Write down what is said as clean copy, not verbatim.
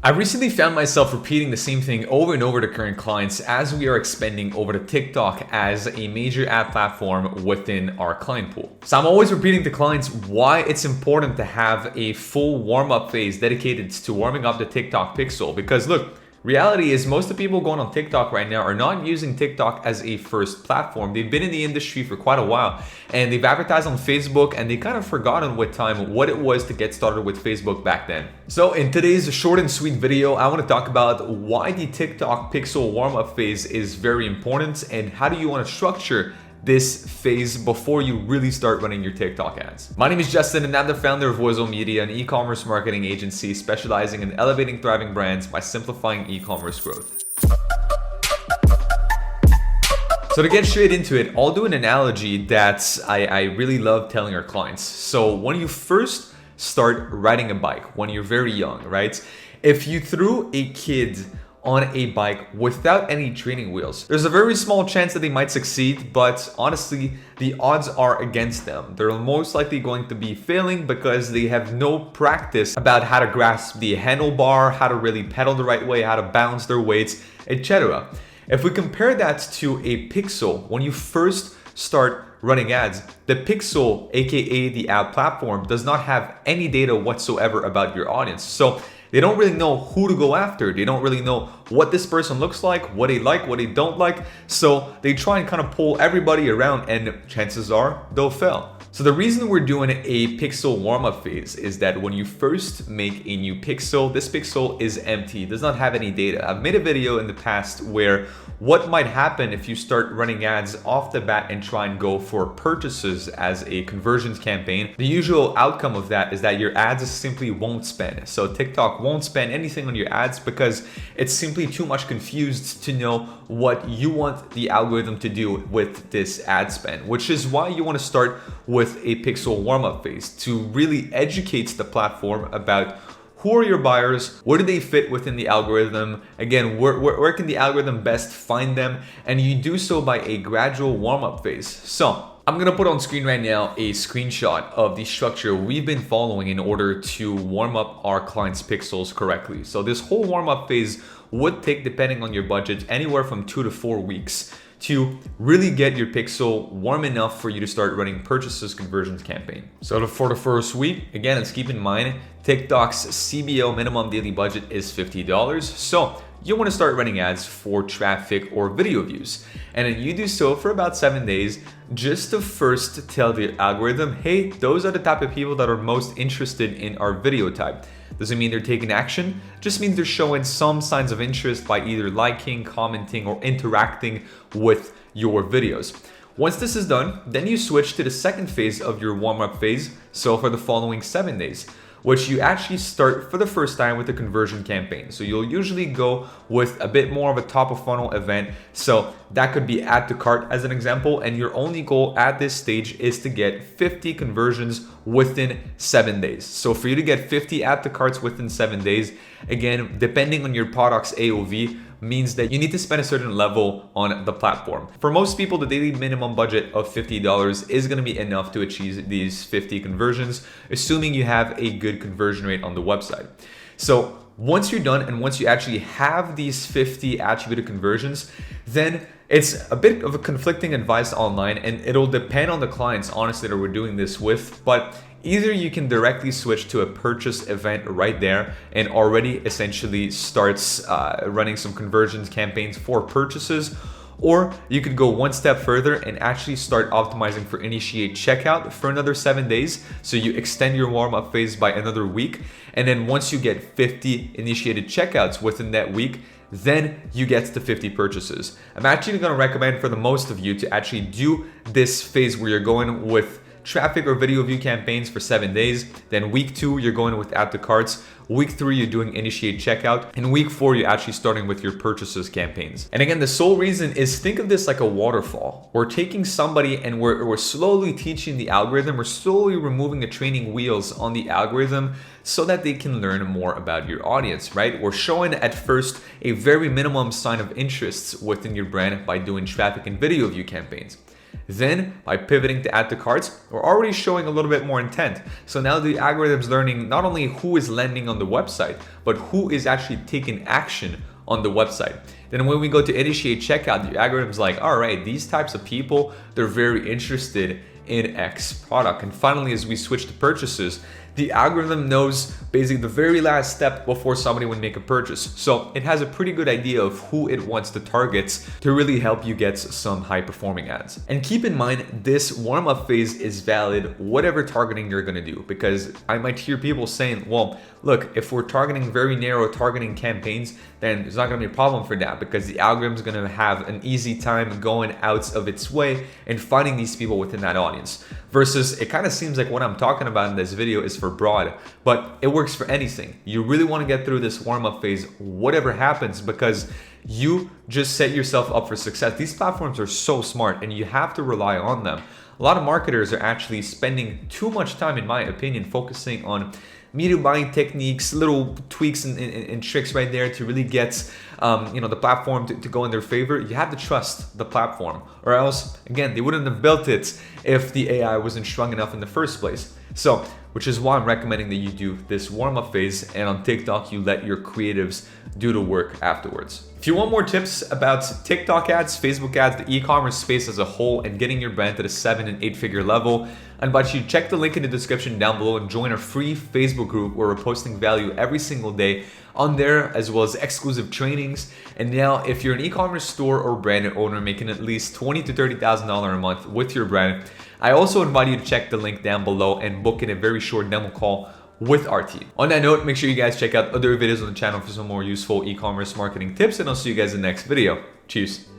I recently found myself repeating the same thing over and over to current clients as we are expanding over to TikTok as a major ad platform within our client pool. So I'm always repeating to clients why it's important to have a full warm-up phase dedicated to warming up the TikTok pixel. Because look, reality is most of the people going on TikTok right now are not using TikTok as a first platform. They've been in the industry for quite a while and they've advertised on Facebook and they kind of forgotten with time what it was to get started with Facebook back then. So in today's short and sweet video, I want to talk about why the TikTok pixel warm-up phase is very important and how do you want to structure this phase before you really start running your TikTok ads. My name is Justin and I'm the founder of Wizo Media, an e-commerce marketing agency specializing in elevating thriving brands by simplifying e-commerce growth. So to get straight into it, I'll do an analogy that I really love telling our clients. So when you first start riding a bike, when you're very young, right? If you threw a kid on a bike without any training wheels, there's a very small chance that they might succeed, but honestly, the odds are against them. They're most likely going to be failing because they have no practice about how to grasp the handlebar, how to really pedal the right way, how to balance their weights, etc. If we compare that to a pixel, when you first start running ads, the pixel, aka the ad platform, does not have any data whatsoever about your audience. So they don't really know who to go after. They don't really know what this person looks like, what they don't like. So they try and kind of pull everybody around and chances are they'll fail. So the reason we're doing a pixel warm-up phase is that when you first make a new pixel, this pixel is empty, does not have any data. I've made a video in the past where what might happen if you start running ads off the bat and try and go for purchases as a conversions campaign. The usual outcome of that is that your ads simply won't spend. So TikTok won't spend anything on your ads because it's simply too much confused to know what you want the algorithm to do with this ad spend, which is why you want to start with a pixel warm-up phase to really educate the platform about who are your buyers, where do they fit within the algorithm, again, where can the algorithm best find them, and you do so by a gradual warm-up phase. So I'm gonna put on screen right now a screenshot of the structure we've been following in order to warm up our clients' pixels correctly. So this whole warm-up phase would take, depending on your budget, anywhere from 2 to 4 weeks to really get your pixel warm enough for you to start running purchases conversions campaign. So for the first week, again, let's keep in mind, TikTok's CBO minimum daily budget is $50. So you want to start running ads for traffic or video views. And then you do so for about 7 days, just to first tell the algorithm, hey, those are the type of people that are most interested in our video type. Doesn't mean they're taking action, just means they're showing some signs of interest by either liking, commenting, or interacting with your videos. Once this is done, then you switch to the second phase of your warm-up phase, so for the following 7 days, which you actually start for the first time with a conversion campaign. So you'll usually go with a bit more of a top of funnel event. So that could be add to cart as an example. And your only goal at this stage is to get 50 conversions within 7 days. So for you to get 50 add to carts within 7 days, again, depending on your product's AOV, means that you need to spend a certain level on the platform. For most people, the daily minimum budget of $50 is going to be enough to achieve these 50 conversions, assuming you have a good conversion rate on the website. So once you're done and once you actually have these 50 attributed conversions, then it's a bit of a conflicting advice online and it'll depend on the clients, honestly, that we're doing this with, but either you can directly switch to a purchase event right there and already essentially starts running some conversions campaigns for purchases, or you could go one step further and actually start optimizing for initiate checkout for another 7 days. So you extend your warm-up phase by another week. And then once you get 50 initiated checkouts within that week, then you get to 50 purchases. I'm actually gonna recommend for the most of you to actually do this phase where you're going with traffic or video view campaigns for 7 days. Then week 2, you're going with add to carts. Week 3, you're doing initiate checkout. And week 4, you're actually starting with your purchases campaigns. And again, the sole reason is think of this like a waterfall. We're taking somebody and we're slowly teaching the algorithm. We're slowly removing the training wheels on the algorithm so that they can learn more about your audience, right? We're showing at first a very minimum sign of interest within your brand by doing traffic and video view campaigns. Then by pivoting to add to carts, we're already showing a little bit more intent. So now the algorithm's learning not only who is landing on the website, but who is actually taking action on the website. Then when we go to initiate checkout, the algorithm's like, all right, these types of people, they're very interested in X product. And finally, as we switch to purchases, the algorithm knows basically the very last step before somebody would make a purchase. So it has a pretty good idea of who it wants to target to really help you get some high performing ads. And keep in mind, this warm-up phase is valid whatever targeting you're gonna do, because I might hear people saying, well, look, if we're targeting very narrow targeting campaigns, then there's not gonna be a problem for that because the algorithm's gonna have an easy time going out of its way and finding these people within that audience. Versus it kind of seems like what I'm talking about in this video is for broad, but it works for anything. You really want to get through this warm-up phase, whatever happens, because you just set yourself up for success. These platforms are so smart and you have to rely on them. A lot of marketers are actually spending too much time, in my opinion, focusing on media buying techniques, little tweaks and tricks right there to really get the platform to go in their favor. You have to trust the platform, or else, again, they wouldn't have built it if the AI wasn't strong enough in the first place. So, which is why I'm recommending that you do this warm-up phase, and on TikTok, you let your creatives do the work afterwards. If you want more tips about TikTok ads, Facebook ads, the e-commerce space as a whole, and getting your brand to the 7- and 8-figure level, I invite you to check the link in the description down below and join our free Facebook group where we're posting value every single day on there, as well as exclusive trainings. And now, if you're an e-commerce store or brand owner making at least $20,000 to $30,000 a month with your brand, I also invite you to check the link down below and book in a very short demo call with our team. On that note, make sure you guys check out other videos on the channel for some more useful e-commerce marketing tips, and I'll see you guys in the next video. Cheers.